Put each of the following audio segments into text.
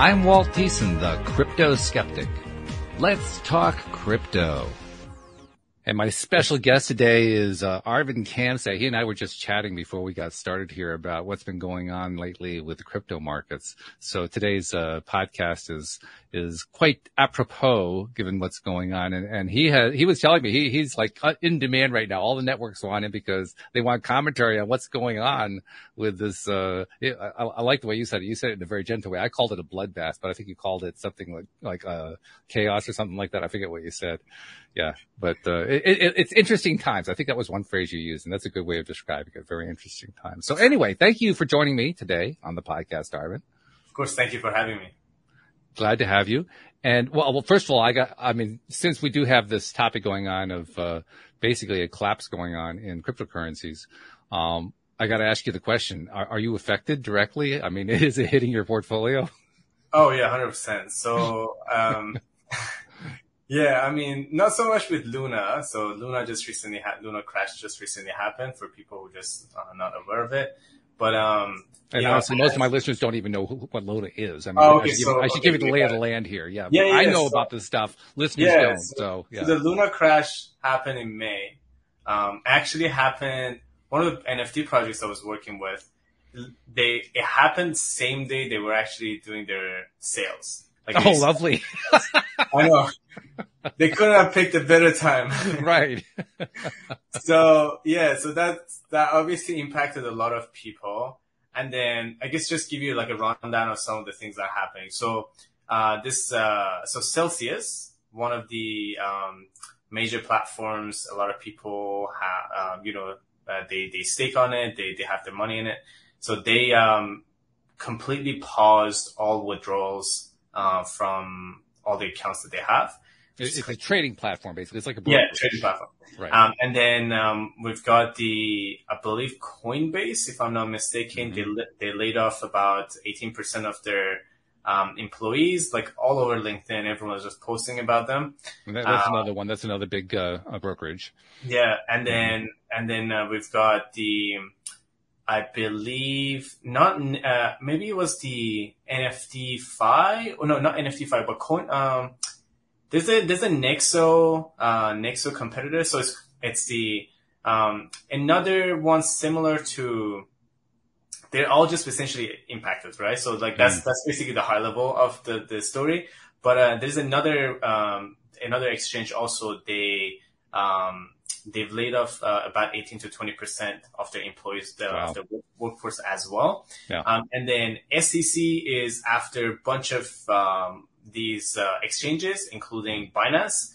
I'm Walt Thiessen, the Crypto Skeptic. Let's talk crypto. And my special guest today is Arvind Kamsay. He and I were just chatting before we got started here about what's been going on lately with the crypto markets. So today's podcast is quite apropos given what's going on. And he was telling me he's like in demand right now. All the networks want him because they want commentary on what's going on with this. I like the way you said it. You said it in a very gentle way. I called it a bloodbath, but I think you called it something like chaos or something like that. I forget what you said. Yeah, but it's interesting times. I think that was one phrase you used, and that's a good way of describing it. Very interesting times. So anyway, thank you for joining me today on the podcast, Arvind. Of course, thank you for having me. Glad to have you. And well, first of all, since we do have this topic going on of basically a collapse going on in cryptocurrencies, I got to ask you the question: Are you affected directly? I mean, is it hitting your portfolio? Oh yeah, 100%. So. Yeah, I mean, not so much with Luna. So Luna crash just recently happened for people who just are not aware of it. But, and honestly, most of my listeners don't even know what Luna is. I mean, I should give you the lay of the land here. Yeah. I know about this stuff. Listeners don't. So the Luna crash happened in May. Actually happened, one of the NFT projects I was working with, it happened same day they were actually doing their sales. Lovely. I know. They couldn't have picked a better time. Right. So that obviously impacted a lot of people. And then I guess just give you like a rundown of some of the things that are happening. So, so Celsius, one of the, major platforms, a lot of people have, they stake on it. They have their money in it. So they, completely paused all withdrawals, from all the accounts that they have. It's a trading platform, basically. It's like a brokerage. Yeah, trading platform. Right. And then we've got I believe Coinbase, if I'm not mistaken, they laid off about 18% of their employees, like all over LinkedIn. Everyone was just posting about them. And that's another one. That's another big brokerage. Yeah, and then we've got I believe maybe it was the NFT-Fi. Oh, no, not NFT-Fi, but Coin. There's a Nexo competitor. So it's the, another one similar to, they're all just essentially impacted, right? So like that's basically the high level of the story. But, there's another exchange also. They've laid off about 18 to 20% of their employees, of the workforce as well. Yeah. And then SEC is after a bunch of these exchanges, including Binance,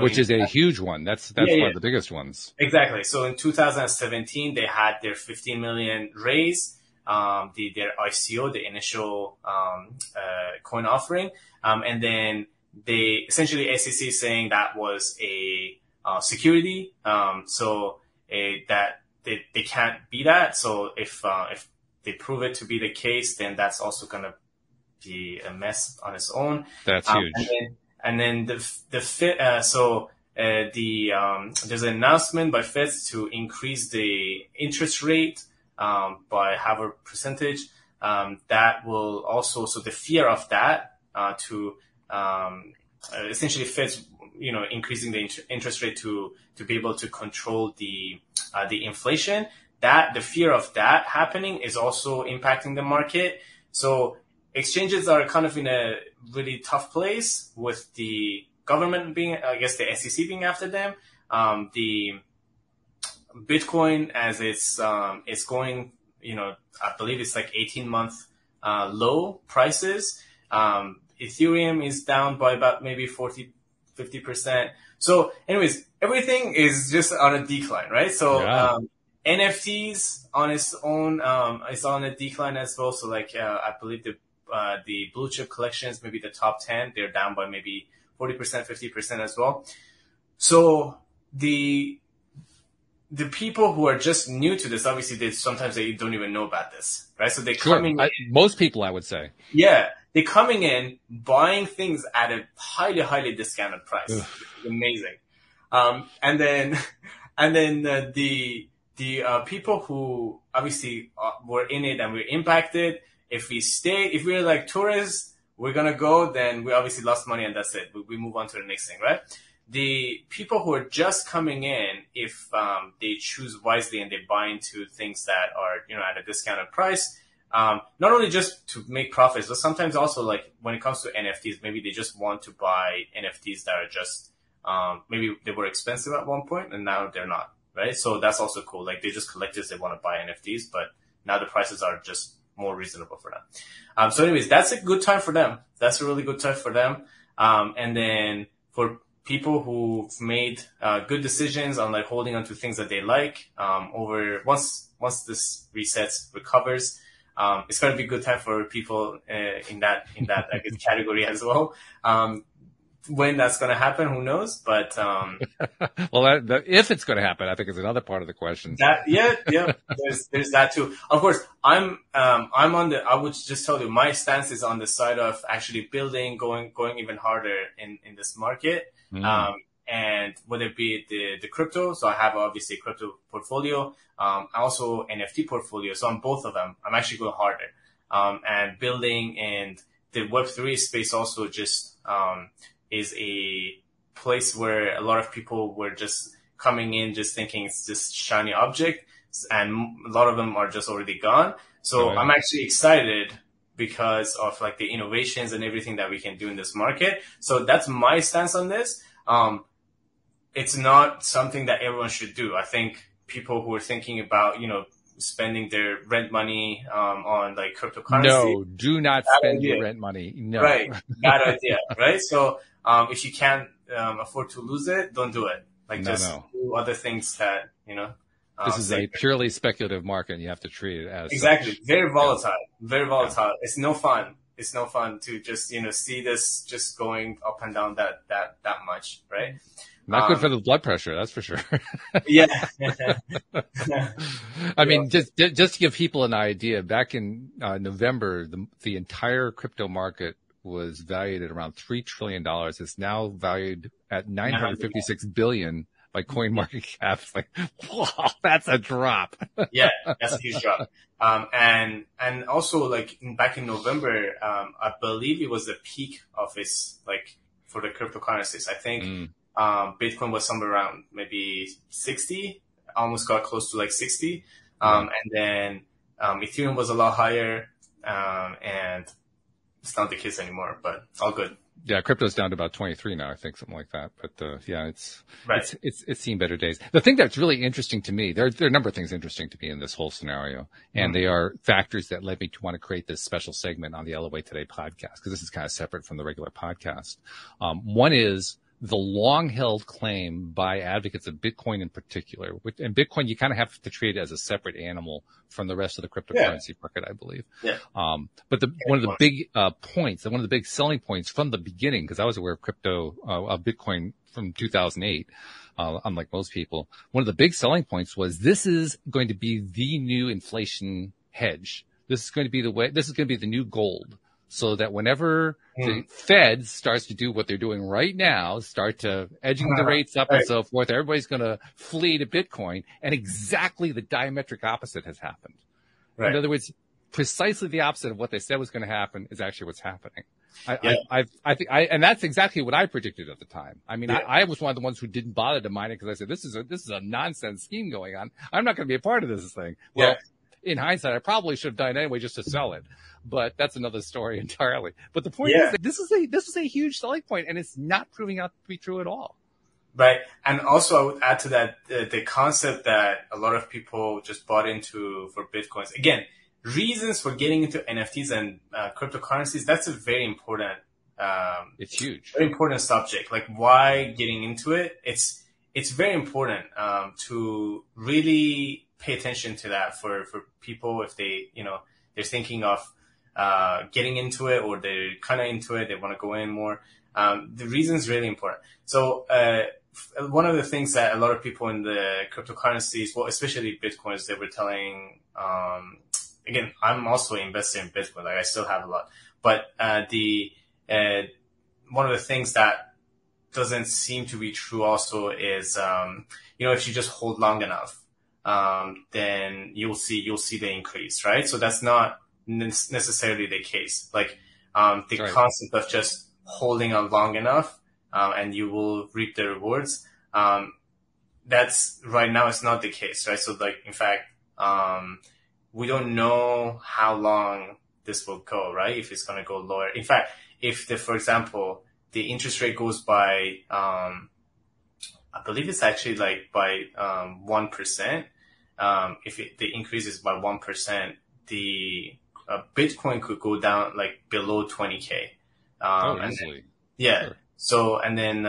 which is a huge one. That's one of the biggest ones. Exactly. So in 2017, they had their 15 million raise, their ICO, the initial coin offering, and then they essentially SEC saying that was a security, so that they can't be that. So if they prove it to be the case, then that's also gonna be a mess on its own. That's huge. And then there's an announcement by Fed to increase the interest rate by half a percentage. That will also, so the fear of that essentially Fed's increasing the interest rate to be able to control the inflation. That the fear of that happening is also impacting the market. So exchanges are kind of in a really tough place with the government being, I guess, the SEC being after them. The Bitcoin, as it's going, I believe it's like 18-month low prices. Ethereum is down by about maybe 50%. So anyways, everything is just on a decline, right? So, NFTs on its own, is on a decline as well. So like, I believe the blue chip collections, maybe the top 10, they're down by maybe 40%, 50% as well. So the people who are just new to this, obviously sometimes they don't even know about this, right? So they're coming in. Most people, I would say. Yeah. They're coming in, buying things at a highly, highly discounted price. It's amazing. And then the people who obviously were in it and were impacted, If we're like tourists, we're going to go, then we obviously lost money and that's it. We move on to the next thing, right? The people who are just coming in, if they choose wisely and they buy into things that are, at a discounted price, not only just to make profits, but sometimes also like when it comes to NFTs, maybe they just want to buy NFTs that are just, maybe they were expensive at one point and now they're not, right? So that's also cool. Like they just collectors, they want to buy NFTs, but now the prices are just more reasonable for them. So anyways, that's a good time for them. That's a really good time for them. And then for people who've made good decisions on like holding on to things that they like, over once this recovers, it's going to be a good time for people in that I guess category as well. When that's going to happen, who knows? But well, if it's going to happen, I think is another part of the question. There's that too. Of course, I'm on the. I would just tell you, my stance is on the side of actually building, going even harder in this market. And whether it be the crypto, so I have obviously a crypto portfolio, also NFT portfolio. So on both of them, I'm actually going harder, and building. And the Web3 space also just is a place where a lot of people were just coming in, just thinking it's this shiny object, and a lot of them are just already gone. So I'm actually excited because of like the innovations and everything that we can do in this market. So that's my stance on this. It's not something that everyone should do. I think people who are thinking about, spending their rent money, on like cryptocurrency. No, do not spend your rent money. No. Right. Bad idea. Right. So, if you can't, afford to lose it, don't do it. Like do other things that, this is a purely speculative market and you have to treat it as exactly such. Very volatile, very volatile. Yeah. It's no fun. It's no fun to just, see this just going up and down that much. Right. Not good for the blood pressure, that's for sure. Yeah. I mean, just to give people an idea, back in November, the entire crypto market was valued at around $3 trillion. It's now valued at $956 billion by CoinMarketCap. It's like, wow, that's a drop. Yeah, that's a huge drop. And also like back in November, I believe it was the peak of its, like, for the cryptocurrencies. I think, Bitcoin was somewhere around maybe 60, almost got close to like 60. And then, Ethereum was a lot higher, and it's not the case anymore, but all good. Yeah, crypto's down to about 23 now, I think, something like that. But yeah, it's seen better days. The thing that's really interesting to me, there are a number of things interesting to me in this whole scenario, and they are factors that led me to want to create this special segment on the LOA Today podcast, because this is kind of separate from the regular podcast. One is the long-held claim by advocates of Bitcoin in particular, and Bitcoin, you kind of have to treat it as a separate animal from the rest of the cryptocurrency market, I believe. Yeah. But one of the big points, and one of the big selling points from the beginning, because I was aware of of Bitcoin from 2008, unlike most people, one of the big selling points was this is going to be the new inflation hedge. This is going to be the new gold. So that whenever the Fed starts to do what they're doing right now, start to edging the rates up and so forth, everybody's going to flee to Bitcoin. And exactly the diametric opposite has happened. Right. In other words, precisely the opposite of what they said was going to happen is actually what's happening. I think and that's exactly what I predicted at the time. I mean, I was one of the ones who didn't bother to mine it because I said, this is a nonsense scheme going on. I'm not going to be a part of this thing. Well, in hindsight, I probably should have done it anyway just to sell it. But that's another story entirely. But the point is that this is a huge selling point, and it's not proving out to be true at all. Right. And also I would add to that the concept that a lot of people just bought into for Bitcoins. Again, reasons for getting into NFTs and cryptocurrencies, that's a very important it's huge. Very important subject. Like why getting into it? It's very important to really pay attention to that for people if they, they're thinking of getting into it, or they're kind of into it, they want to go in more. The reason is really important. So, one of the things that a lot of people in the cryptocurrencies, well, especially Bitcoins, they were telling, again, I'm also invested in Bitcoin, like I still have a lot, but, one of the things that doesn't seem to be true also is, if you just hold long enough, then you'll see the increase, right? So that's not necessarily the case. Like the Right. concept of just holding on long enough and you will reap the rewards. That's right now it's not the case, right? So like in fact, we don't know how long this will go, right? If it's going to go lower. In fact, if for example, the interest rate goes by, I believe it's actually like by 1%. If the increase is by 1%, the Bitcoin could go down like below 20K. And Easily. yeah. Sure. So, and then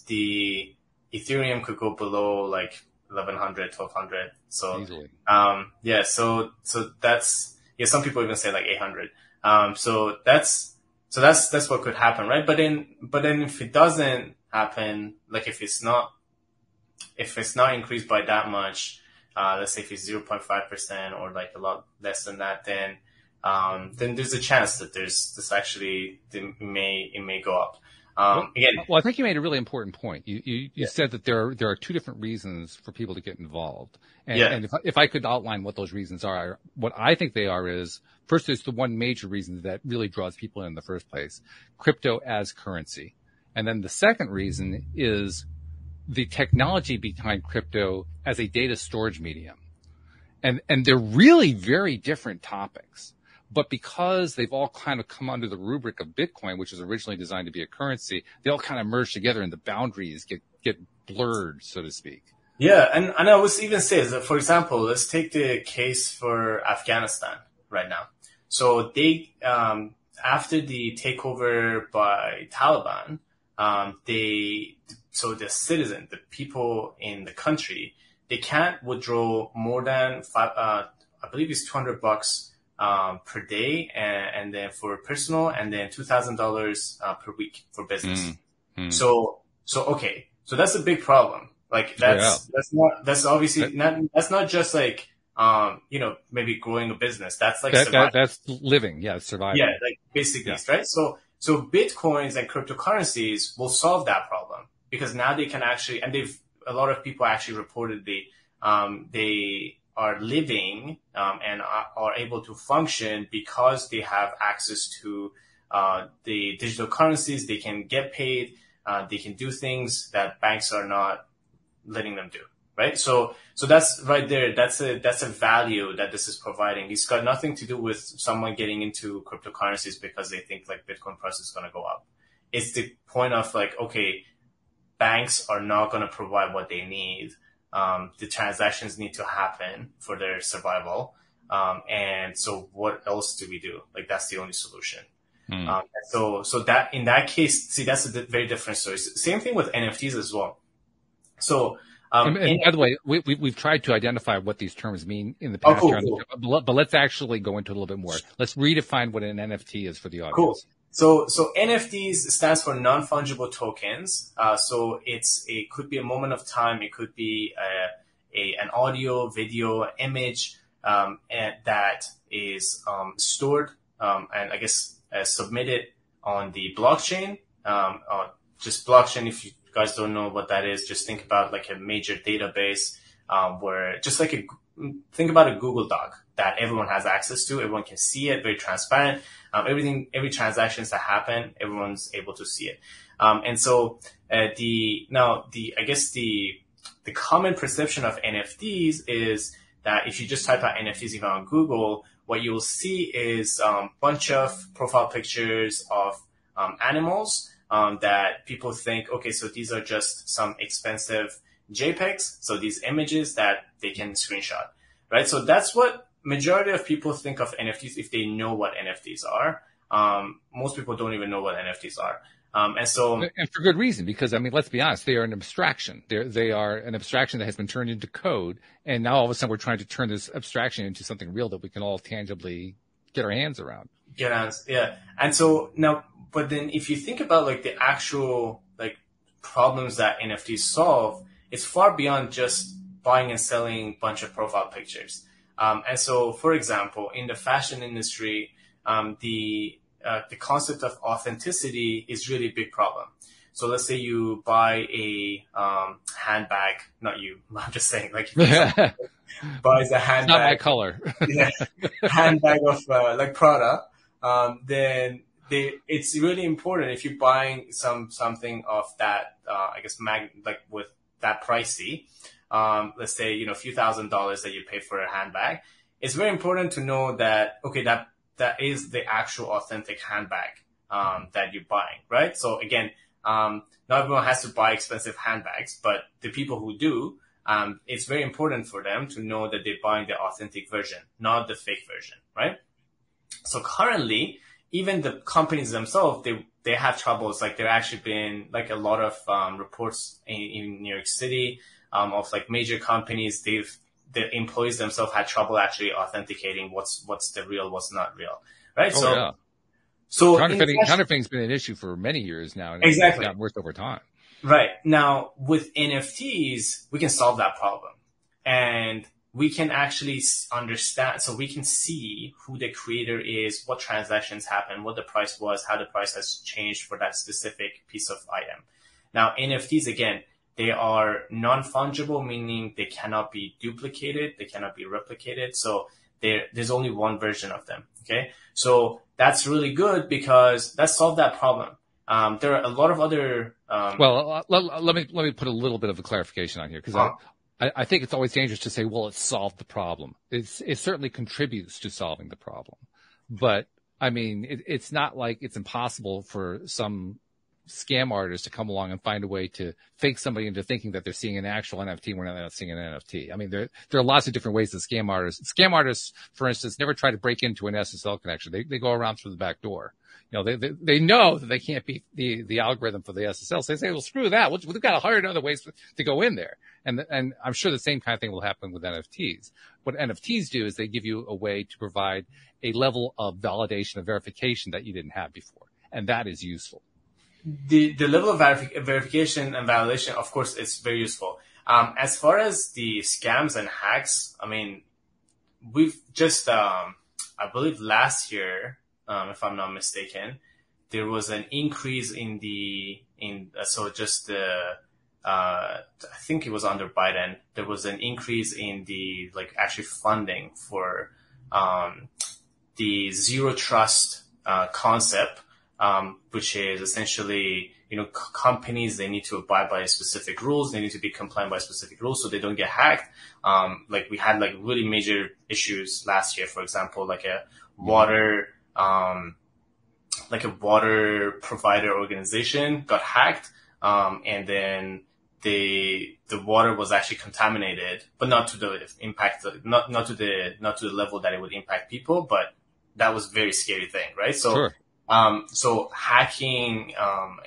the Ethereum could go below like 1100, 1200. So, Easily. yeah, so that's, yeah, some people even say like 800. So that's what could happen, right? But then if it doesn't happen, like if it's not increased by that much, let's say if it's 0.5% or like a lot less than that, then there's a chance that it may go up. Again, Well, I think you made a really important point. You said that there are two different reasons for people to get involved. And if I could outline what those reasons are, what I think they are is, first, there's the one major reason that really draws people in the first place, crypto as currency. And then the second reason is the technology behind crypto as a data storage medium. And they're really very different topics. But because they've all kind of come under the rubric of Bitcoin, which was originally designed to be a currency, they all kind of merge together and the boundaries get blurred, so to speak. Yeah, and I would even say that, for example, let's take the case for Afghanistan right now. So they, after the takeover by Taliban, so the citizen, the people in the country, they can't withdraw more than I believe it's $200 per day, and then for personal, and then $2,000 per week for business. So okay, so that's a big problem. Like that's not just like maybe growing a business. That's like that's living, surviving. Yeah, like basically, right? So Bitcoins and cryptocurrencies will solve that problem, because now they can actually, and a lot of people actually reported they are living and are able to function because they have access to the digital currencies. They can get paid. They can do things that banks are not letting them do. Right. So that's right there. That's a value that this is providing. It's got nothing to do with someone getting into cryptocurrencies because they think like Bitcoin price is going to go up. It's the point of like, okay, banks are not going to provide what they need. The transactions need to happen for their survival. And so what else do we do? Like, that's the only solution. So that in that case, see, that's a very different story. Same thing with NFTs as well. So, and by the way, we've tried to identify what these terms mean in the past, cool. But let's actually go into a little bit more. Let's redefine what an NFT is for the audience. Cool. So NFTs stands for non-fungible tokens. So it could be a moment of time. It could be an audio, video, image, and that is stored and I guess submitted on the blockchain. Just blockchain. If you guys don't know what that is, just think about like a major database where just like think about a Google Doc that everyone has access to. Everyone can see it, very transparent. Every transactions that happen, everyone's able to see it. And so the common perception of NFTs is that if you just type out NFTs even on Google, what you will see is a bunch of profile pictures of animals that people think, okay, so these are just some expensive JPEGs. So these images that they can screenshot, right? So that's what majority of people think of NFTs if they know what NFTs are. Most people don't even know what NFTs are. And for good reason, because I mean, let's be honest, they are an abstraction. They are an abstraction that has been turned into code. And now all of a sudden we're trying to turn this abstraction into something real that we can all tangibly get our hands around. Yeah. And so now, but then if you think about like the actual like problems that NFTs solve, it's far beyond just buying and selling a bunch of profile pictures. And so, for example, in the fashion industry, the concept of authenticity is really a big problem. So let's say you buy a handbag, not you, I'm just saying, like, if buys a handbag. Not my color. Yeah, handbag of like Prada, then it's really important if you're buying something of that, I guess, like with that pricey, let's say, a few $1,000s that you pay for a handbag. It's very important to know that, okay, that is the actual authentic handbag, that you're buying, right? So again, not everyone has to buy expensive handbags, but the people who do, it's very important for them to know that they're buying the authentic version, not the fake version, right? So currently, even the companies themselves, they have troubles. Like there actually been like a lot of reports in New York City of like major companies. The employees themselves had trouble actually authenticating what's the real, what's not real, right? Oh, yeah. So counterfeiting's been an issue for many years now, and exactly. It's gotten worse over time. Right. Now, with NFTs, we can solve that problem. And we can actually understand, so we can see who the creator is, what transactions happen, what the price was, how the price has changed for that specific piece of item. Now, NFTs, again, they are non-fungible, meaning they cannot be duplicated, they cannot be replicated. So there's only one version of them. Okay. So that's really good because that solved that problem. There are a lot of other. Well, let me put a little bit of a clarification on here because I think it's always dangerous to say, well, it solved the problem. It certainly contributes to solving the problem, but I mean, it's not like it's impossible for some scam artists to come along and find a way to fake somebody into thinking that they're seeing an actual NFT when they're not seeing an NFT. I mean, there are lots of different ways that scam artists, for instance, never try to break into an SSL connection. They go around through the back door. They know that they can't beat the algorithm for the SSL. So they say, well, screw that. We've got 100 other ways to go in there. And I'm sure the same kind of thing will happen with NFTs. What NFTs do is they give you a way to provide a level of validation, of verification that you didn't have before. And that is useful. The level of verification and validation, of course, is very useful. As far as the scams and hacks, I mean, we've just, I believe last year, if I'm not mistaken, there was an increase I think it was under Biden, there was an increase in the, like, actually funding for, the zero trust, concept, which is essentially, companies, they need to abide by specific rules. They need to be compliant by specific rules so they don't get hacked. Like we had like really major issues last year, for example, like a water provider organization got hacked. And then the water was actually contaminated, but not to the impact, not to the level that it would impact people, but that was a very scary thing, right? So, sure. So hacking,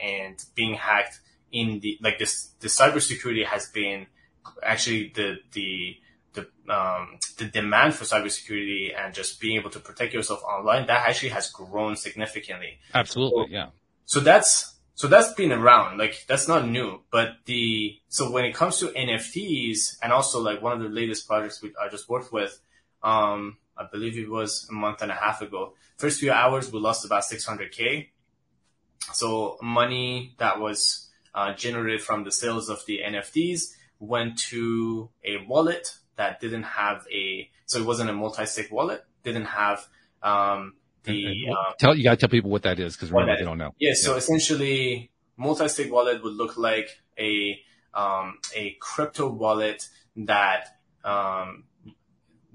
and being hacked in the cybersecurity has been actually the demand for cybersecurity and just being able to protect yourself online, that actually has grown significantly. Absolutely. Yeah. So that's been around, like that's not new, but so when it comes to NFTs and also like one of the latest projects I just worked with, I believe it was a month and a half ago. First few hours, we lost about 600K. So money that was generated from the sales of the NFTs went to a wallet that didn't have so it wasn't a multi-sig wallet, didn't have you gotta tell people what that is because remember they don't know. Yeah, so essentially multi-sig wallet would look like a crypto wallet that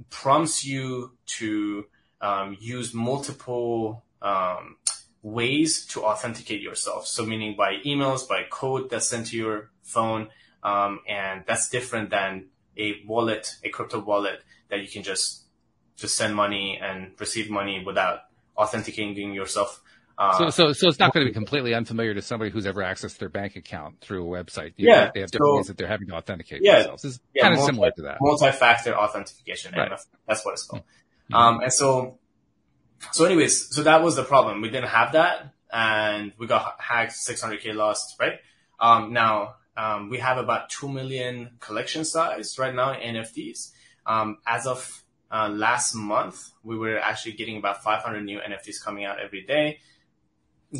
prompts you to use multiple ways to authenticate yourself. So meaning by emails, by code that's sent to your phone, and that's different than a crypto wallet that you can just send money and receive money without authenticating yourself. So it's not going to be completely unfamiliar to somebody who's ever accessed their bank account through a website. They have different ways that they're having to authenticate themselves. It's kind of similar to that. Multi-factor authentication. Right. That's what it's called. Mm-hmm. And so anyways, so that was the problem. We didn't have that and we got hacked, 600K lost, right? Now, we have about 2 million collection size right now in NFTs. As of last month, we were actually getting about 500 new NFTs coming out every day.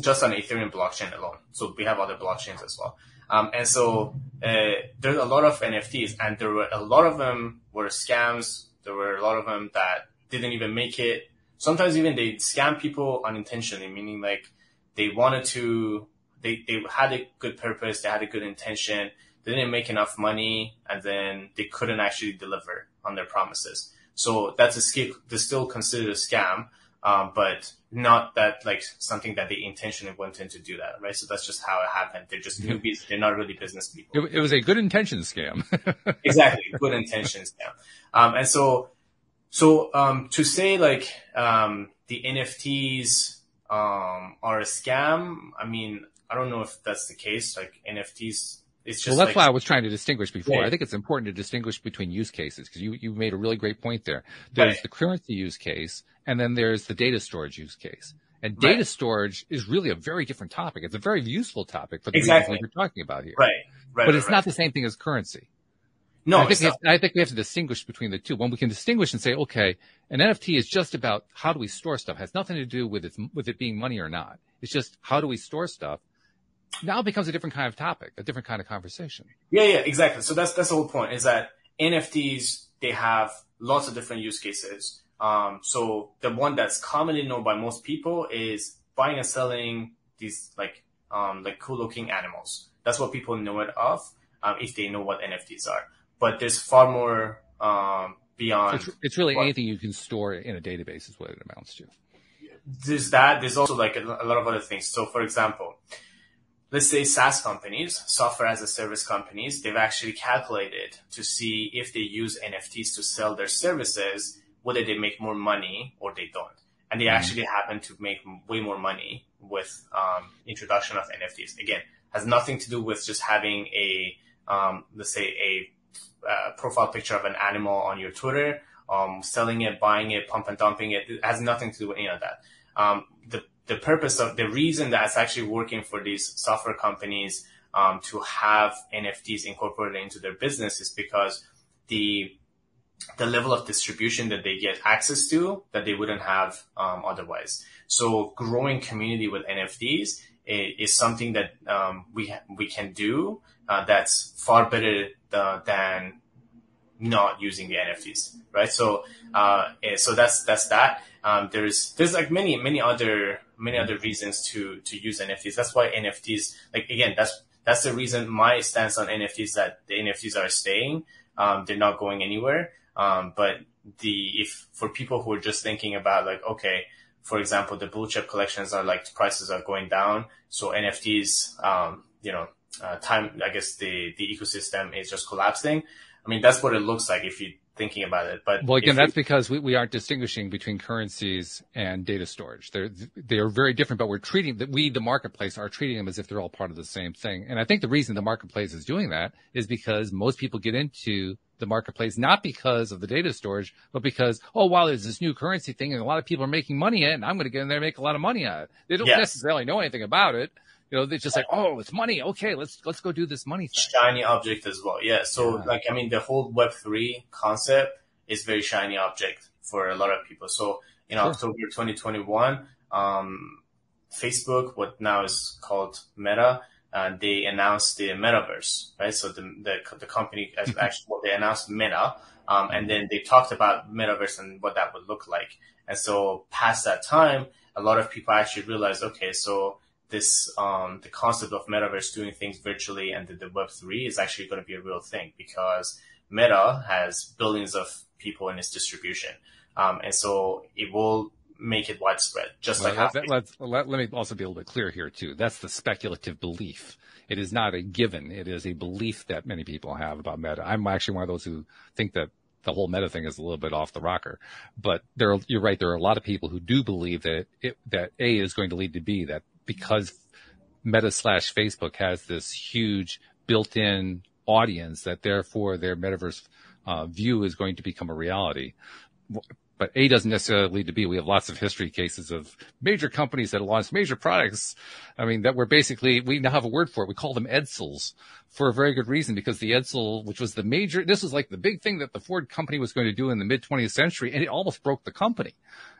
just on Ethereum blockchain alone. So we have other blockchains as well. And so there's a lot of NFTs, and there were a lot of them were scams. There were a lot of them that didn't even make it. Sometimes even they scam people unintentionally, meaning like they wanted to, they had a good purpose, they had a good intention, they didn't make enough money, and then they couldn't actually deliver on their promises. So that's still considered a scam, but not that like something that they intentionally went in to do that, right? So that's just how it happened. They're just newbies. They're not really business people. It was a good intention scam. Exactly. Good intention scam. And so to say like, the NFTs, are a scam, I mean, I don't know if that's the case. Like NFTs, it's just well, that's why I was trying to distinguish before. Yeah. I think it's important to distinguish between use cases, because you made a really great point there. There's the currency use case, and then there's the data storage use case. And data storage is really a very different topic. It's a very useful topic for the reasons we're talking about here. Right. But it's not the same thing as currency. No, I think we have to distinguish between the two. When we can distinguish and say, okay, an NFT is just about how do we store stuff. It has nothing to do with it being money or not. It's just how do we store stuff. Now it becomes a different kind of topic, a different kind of conversation. Yeah, exactly. So that's the whole point, is that NFTs, they have lots of different use cases. So the one that's commonly known by most people is buying and selling these like cool looking animals. That's what people know it of, if they know what NFTs are. But there's far more, beyond. It's really anything you can store in a database is what it amounts to. There's that. There's also like a lot of other things. So for example, let's say SaaS companies, software as a service companies, they've actually calculated to see if they use NFTs to sell their services, whether they make more money or they don't. And they actually happen to make way more money with introduction of NFTs. Again, has nothing to do with just having a, let's say a profile picture of an animal on your Twitter, selling it, buying it, pump and dumping it. It has nothing to do with any of that. The purpose of the reason that's actually working for these software companies to have NFTs incorporated into their business is because the level of distribution that they get access to that they wouldn't have otherwise. So growing community with NFTs is something that we can do that's far better than not using the NFTs, right? So that's that. There's like many other reasons to use NFTs. That's why NFTs, like again, that's the reason my stance on NFTs, that the NFTs are staying. They're not going anywhere. But if for people who are just thinking about like, okay, for example, the blue chip collections are like, prices are going down. So NFTs, I guess the ecosystem is just collapsing. I mean, that's what it looks like if you're thinking about it. But well, again, that's because we aren't distinguishing between currencies and data storage. They are very different, but the marketplace are treating them as if they're all part of the same thing. And I think the reason the marketplace is doing that is because most people get into the marketplace not because of the data storage, but because, oh, wow, there's this new currency thing and a lot of people are making money at it, and I'm going to get in there and make a lot of money at it. They don't necessarily know anything about it. You know, they're just like, oh, it's money. Okay, let's go do this money thing. Shiny object as well. Yeah. So like, I mean, the whole Web3 concept is very shiny object for a lot of people. So in October 2021, Facebook, what now is called Meta, they announced the metaverse, right? So the company actually, they announced Meta, and then they talked about metaverse and what that would look like. And so past that time, a lot of people actually realized, okay, so this, the concept of metaverse doing things virtually and the Web3 is actually going to be a real thing because Meta has billions of people in its distribution. And so it will make it widespread, let me also be a little bit clear here too. That's the speculative belief. It is not a given. It is a belief that many people have about Meta. I'm actually one of those who think that the whole Meta thing is a little bit off the rocker, but you're right. There are a lot of people who do believe that that A is going to lead to B, that because Meta / Facebook has this huge built-in audience, that therefore their metaverse view is going to become a reality. But A doesn't necessarily lead to B. We have lots of history cases of major companies that launched major products. I mean, that were basically, we now have a word for it. We call them Edsels for a very good reason, because the Edsel, which was this was like the big thing that the Ford company was going to do in the mid 20th century, and it almost broke the company.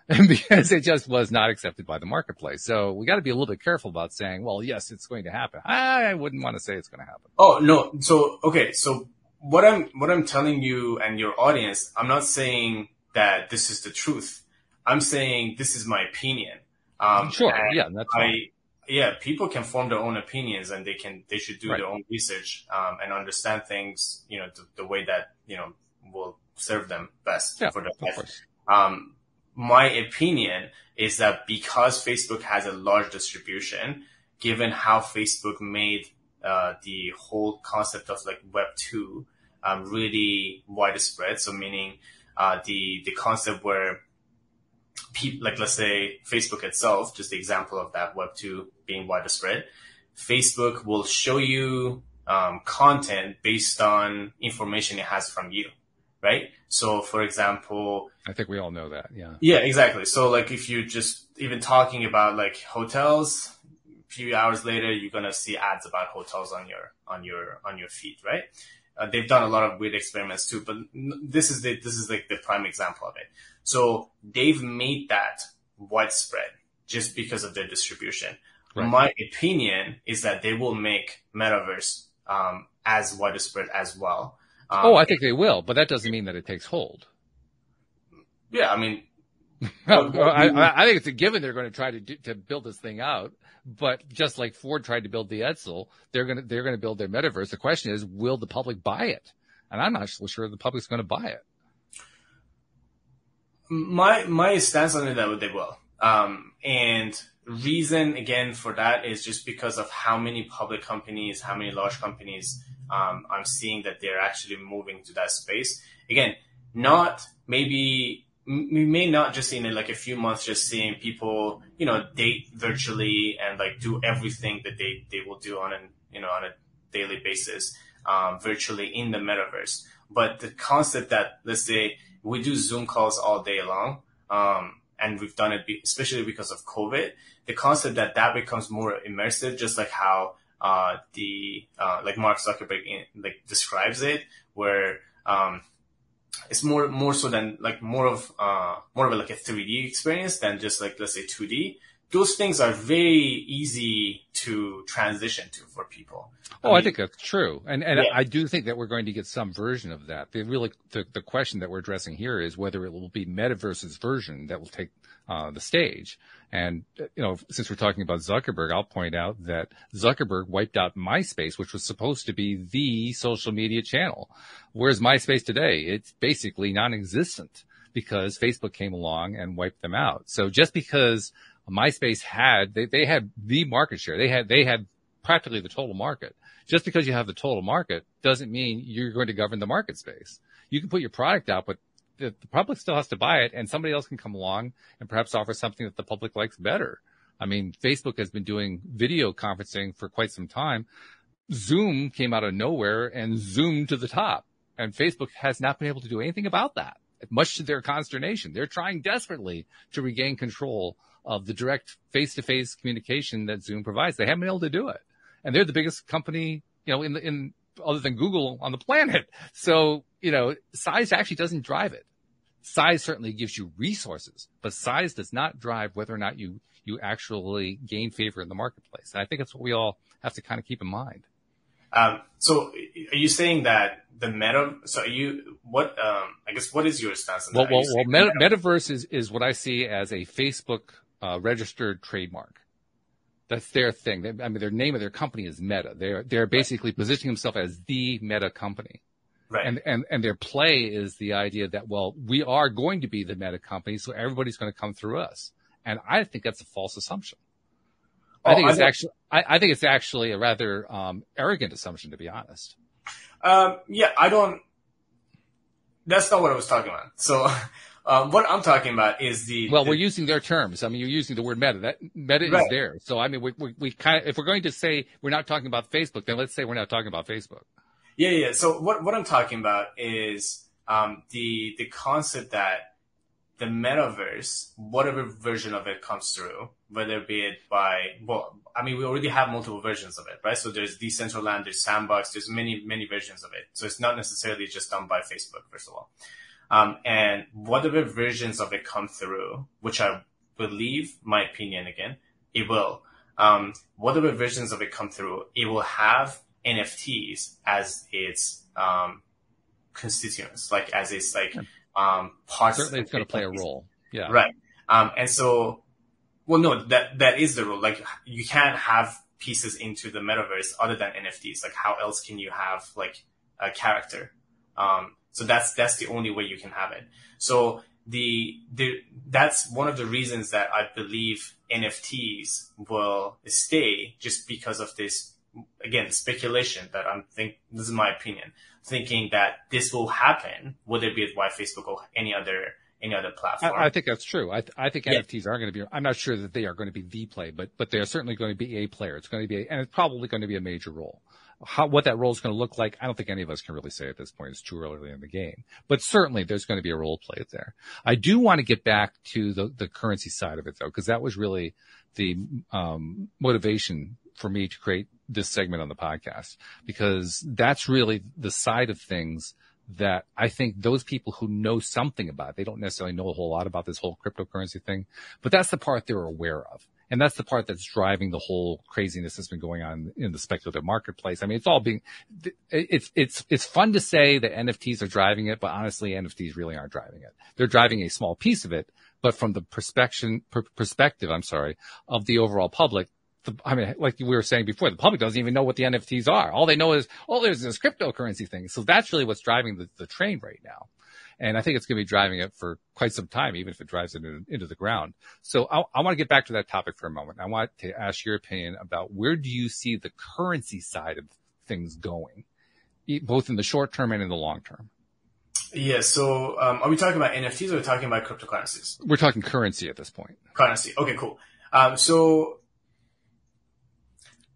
And because it just was not accepted by the marketplace. So we got to be a little bit careful about saying, well, yes, it's going to happen. I wouldn't want to say it's going to happen. Oh, no. So, okay. So what I'm telling you and your audience, I'm not saying that this is the truth. I'm saying this is my opinion. Sure. Yeah. That's fine. People can form their own opinions, and they should do their own research, and understand things, the way that, will serve them best for their life. My opinion is that because Facebook has a large distribution, given how Facebook made the whole concept of like Web 2 really widespread, so meaning the concept where people, like let's say Facebook itself, just the example of that Web 2 being widespread, Facebook will show you content based on information it has from you. Right? So, for example, I think we all know that. Yeah. Yeah, exactly. So, like, if you just even talking about like hotels, a few hours later, you're going to see ads about hotels on your feed, right? They've done a lot of weird experiments too, but this is like the prime example of it. So they've made that widespread just because of their distribution. Right. My opinion is that they will make Metaverse, as widespread as well. I think they will, but that doesn't mean that it takes hold. Yeah, I mean, I think it's a given they're going to try to build this thing out. But just like Ford tried to build the Edsel, they're going to build their metaverse. The question is, will the public buy it? And I'm not so sure the public's going to buy it. My stance on it that they will. And reason again for that is just because of how many public companies, how many large companies I'm seeing that they're actually moving to that space. Again, we may not just in like a few months just seeing people, date virtually and like do everything that they will do on a daily basis, virtually in the metaverse. But the concept that, let's say, we do Zoom calls all day long, and we've done it especially because of COVID, the concept that becomes more immersive, just like how like Mark Zuckerberg describes it, where it's more so than like more of like a 3D experience than just like, let's say, 2D. Those things are very easy to transition to for people. I think that's true. And yeah. I do think that we're going to get some version of that. The question that we're addressing here is whether it will be Metaverse's version that will take the stage. And, since we're talking about Zuckerberg, I'll point out that Zuckerberg wiped out MySpace, which was supposed to be the social media channel. Whereas MySpace today, it's basically non-existent because Facebook came along and wiped them out. So just because MySpace they had the market share, they had practically the total market. Just because you have the total market doesn't mean you're going to govern the market space. You can put your product out, but the public still has to buy it, and somebody else can come along and perhaps offer something that the public likes better. I mean, Facebook has been doing video conferencing for quite some time. Zoom came out of nowhere and zoomed to the top, and Facebook has not been able to do anything about that, much to their consternation. They're trying desperately to regain control of the direct face-to-face communication that Zoom provides. They haven't been able to do it. And they're the biggest company, in other than Google on the planet. So, size actually doesn't drive it. Size certainly gives you resources, but size does not drive whether or not you actually gain favor in the marketplace. And I think that's what we all have to kind of keep in mind. So are you saying that the what is your stance on that? Well, Metaverse is what I see as a Facebook registered trademark. That's their thing. Their name of their company is Meta. They're basically positioning themselves as the Meta company. Right. And their play is the idea that, well, we are going to be the Meta company, so everybody's going to come through us. And I think that's a false assumption. I think it's actually a rather arrogant assumption, to be honest. That's not what I was talking about. So what I'm talking about is we're using their terms. I mean, you're using the word Meta. That Meta is there. So I mean, we kind of, if we're going to say we're not talking about Facebook, then let's say we're not talking about Facebook. Yeah. So what I'm talking about is the concept that the metaverse, whatever version of it comes through, whether be it we already have multiple versions of it, right? So there's Decentraland, there's Sandbox, there's many versions of it. So it's not necessarily just done by Facebook, first of all. And whatever versions of it come through, which I believe, my opinion again, it will. Whatever versions of it come through, it will have NFTs as its constituents, like as its parts. Certainly, it's going to play a role. Yeah. Right. And so, well, no, that is the rule. Like, you can't have pieces into the metaverse other than NFTs. Like, how else can you have like a character? So that's the only way you can have it. So that's one of the reasons that I believe NFTs will stay, just because of this, again, speculation that this is my opinion, thinking that this will happen, whether it be at Facebook or any other platform. I think that's true. I think NFTs are going to be, I'm not sure that they are going to be the play, but they're certainly going to be a player. It's going to be, and it's probably going to be a major role. What that role is going to look like, I don't think any of us can really say at this point. It's too early in the game, but certainly there's going to be a role played there. I do want to get back to the currency side of it though, because that was really the motivation for me to create this segment on the podcast, because that's really the side of things that I think those people who know something about it, they don't necessarily know a whole lot about this whole cryptocurrency thing, but that's the part they're aware of. And that's the part that's driving the whole craziness that's been going on in the speculative marketplace. I mean, it's fun to say that NFTs are driving it, but honestly, NFTs really aren't driving it. They're driving a small piece of it, but from the perspective, of the overall public, like we were saying before, the public doesn't even know what the NFTs are. All they know is, there's this cryptocurrency thing. So that's really what's driving the train right now. And I think it's going to be driving it for quite some time, even if it drives it into the ground. So I want to get back to that topic for a moment. I want to ask your opinion about where do you see the currency side of things going, both in the short term and in the long term? Yeah. So are we talking about NFTs or are we talking about cryptocurrencies? We're talking currency at this point. Currency. Okay, cool. So,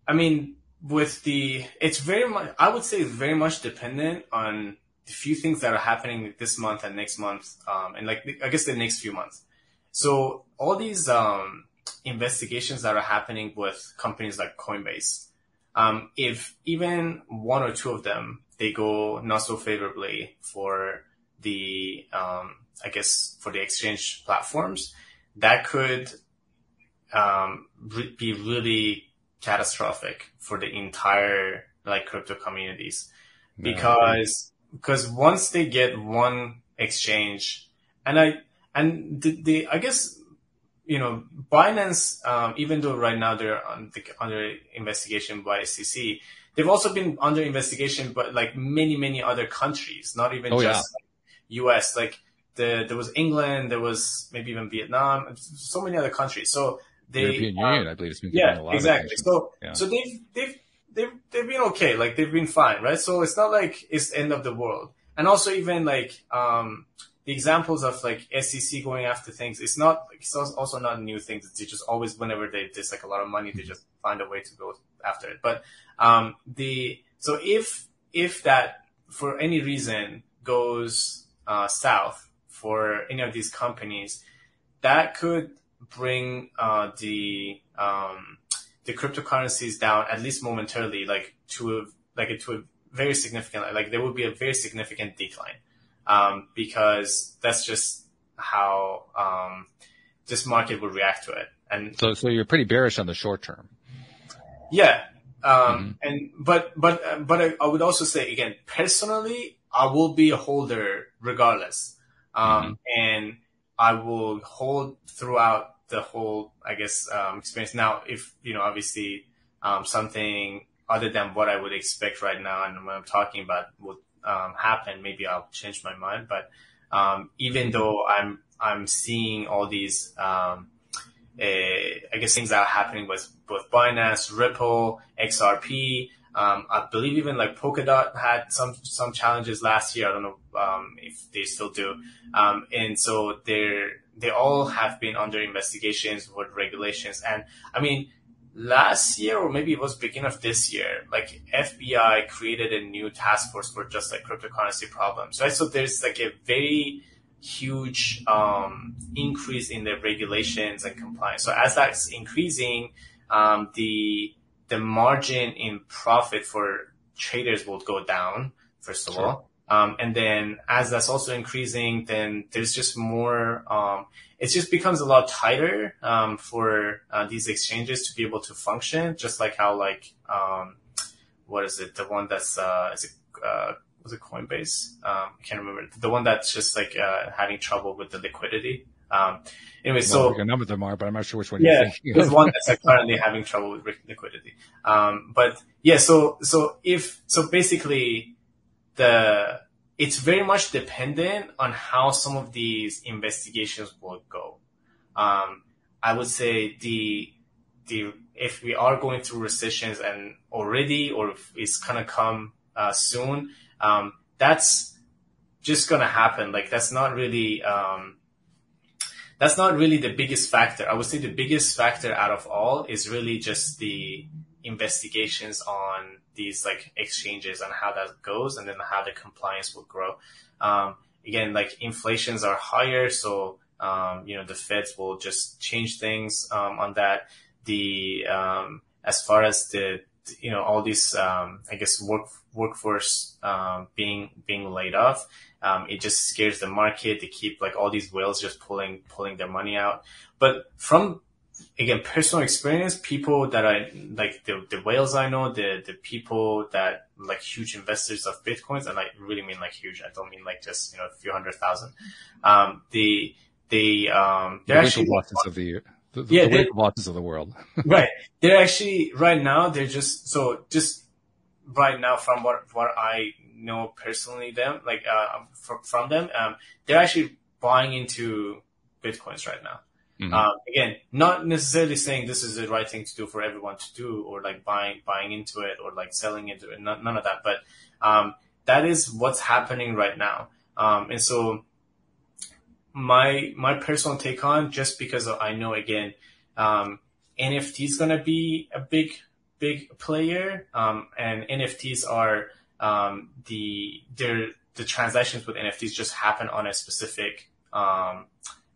I mean, it's very much, I would say, very much dependent on the few things that are happening this month and next month, and I guess the next few months. So all these investigations that are happening with companies like Coinbase, if even one or two of them, they go not so favorably for the, for the exchange platforms, that could be really catastrophic for the entire crypto communities, because once they get one exchange, I guess, Binance, even though right now they're under investigation by SEC, they've also been under investigation by many other countries, not even US. There was England, there was maybe even Vietnam, so many other countries. So the European Union, I believe, has been getting a lot of attention. So they've been okay. They've been fine, right? So it's not like it's the end of the world. And also even the examples of SEC going after things, it's also not new things. It's just always, whenever there's a lot of money, they just find a way to go after it. But, so if that for any reason goes, south for any of these companies, that could bring, the cryptocurrencies down, at least momentarily, to a very significant, there would be a very significant decline, because that's just how this market would react to it. And so you're pretty bearish on the short term. Yeah, but I would also say, again, personally, I will be a holder regardless, and I will hold throughout the whole, experience. Now, if, obviously, something other than what I would expect right now and what I'm talking about would, happen, maybe I'll change my mind. But, even though I'm seeing all these, things that are happening with both Binance, Ripple, XRP, I believe even Polkadot had some challenges last year. I don't know, if they still do. And so they all have been under investigations with regulations. And I mean, last year, or maybe it was beginning of this year, FBI created a new task force for just cryptocurrency problems, right? So there's a very, huge increase in the regulations and compliance. So as that's increasing, the margin in profit for traders will go down, first of all. And then as that's also increasing, then there's just more, it just becomes a lot tighter for these exchanges to be able to function, just like how what is it? The one that's was it Coinbase? I can't remember. The one that's just having trouble with the liquidity. Anyway, so a number of them are, but I'm not sure which one. Yeah, there's one that's currently having trouble with liquidity. But yeah, so basically, it's very much dependent on how some of these investigations will go. I would say if we are going through recessions and already, or if it's gonna come soon, that's just gonna happen. That's not really the biggest factor. I would say the biggest factor out of all is really just the investigations on these exchanges and how that goes, and then how the compliance will grow. Again, inflations are higher, so the Feds will just change things on that. As far as all these workforce being laid off, it just scares the market. They keep all these whales just pulling their money out. But from, again, personal experience, people that I the whales I know, the people that huge investors of Bitcoins, and I really mean huge. I don't mean just a few 100,000. They're actually the Wake Watsons of the world. Right. They're actually right now. They're just right now, from what I know personally, from them, they're actually buying into Bitcoins right now. Mm-hmm. Again, not necessarily saying this is the right thing to do for everyone to do, or buying into it, or selling into it. None of that. But that is what's happening right now. And so my personal take on, just because I know, again, NFT is gonna be a big player, and NFTs are the transactions with NFTs just happen on a specific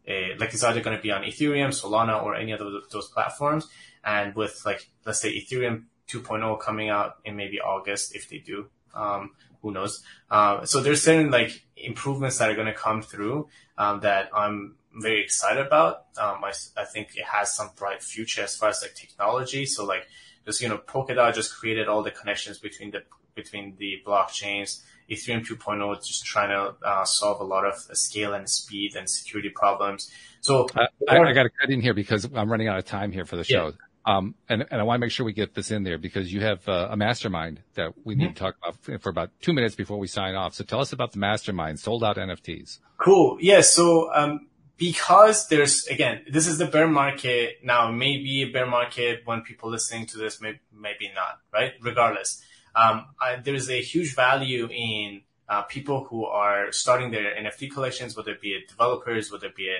it's either going to be on Ethereum, Solana, or any of those platforms. And with let's say Ethereum 2.0 coming out in maybe August, if they do, who knows? So there's certain improvements that are going to come through that I'm very excited about. I think it has some bright future as far as technology. So just Polkadot just created all the connections between the blockchains. Ethereum 2.0 is just trying to solve a lot of scale and speed and security problems. So I got to cut in here because I'm running out of time here for the show. Yeah. And I want to make sure we get this in there, because you have a mastermind that we need to talk about for about 2 minutes before we sign off. So tell us about the mastermind, Sold Out NFTs. Cool. Yeah. So, because this is the bear market now, maybe a bear market when people listening to this, maybe not, right? Regardless. There's a huge value in people who are starting their NFT collections, whether it be developers, whether it be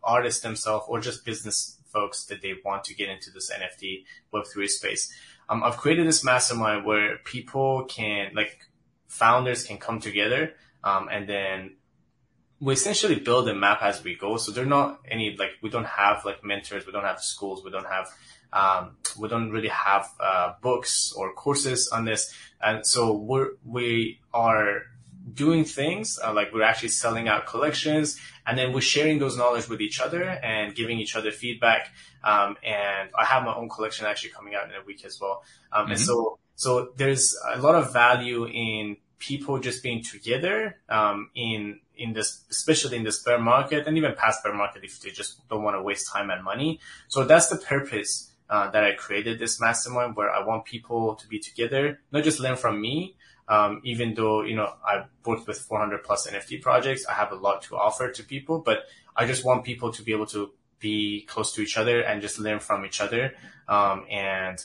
artists themselves, or just business folks that they want to get into this NFT Web3 space. I've created this mastermind where people can, founders can come together, and then we essentially build a map as we go. So they're not any, we don't have mentors, we don't have schools, we don't really have books or courses on this. And so we are doing things we're actually selling out collections, and then we're sharing those knowledge with each other and giving each other feedback. And I have my own collection actually coming out in a week as well. And so there's a lot of value in people just being together in this, especially in this bear market, and even past bear market if they just don't want to waste time and money. So that's the purpose that I created this mastermind, where I want people to be together, not just learn from me. Even though, I've worked with 400 plus NFT projects, I have a lot to offer to people, but I just want people to be able to be close to each other and just learn from each other. And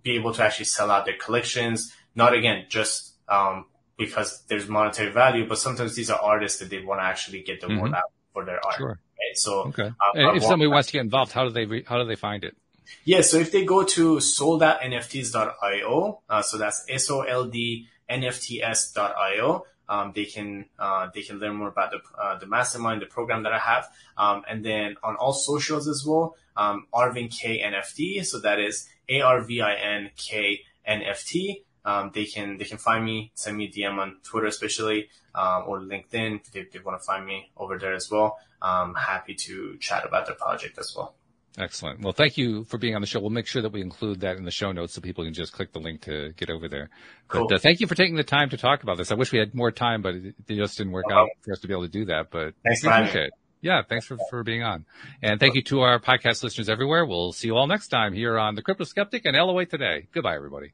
be able to actually sell out their collections, not again, just, because there's monetary value, but sometimes these are artists that they want to actually get the word out for their art. Sure. Right? So, okay. If somebody wants to get involved, how do they find it? Yeah. So if they go to soldoutnfts.io, so that's SOLDNFTS.io, they can learn more about the mastermind, the program that I have. And then on all socials as well, Arvin K NFT. So that is ARVIN NFT. They can find me, send me a DM on Twitter, especially, or LinkedIn. If they want to find me over there as well. I'm happy to chat about their project as well. Excellent. Well, thank you for being on the show. We'll make sure that we include that in the show notes so people can just click the link to get over there. Cool. But thank you for taking the time to talk about this. I wish we had more time, but it just didn't work out for us to be able to do that. But thanks for having me. Yeah, thanks for being on. And thank you to our podcast listeners everywhere. We'll see you all next time here on The Crypto Skeptic and LOA Today. Goodbye, everybody.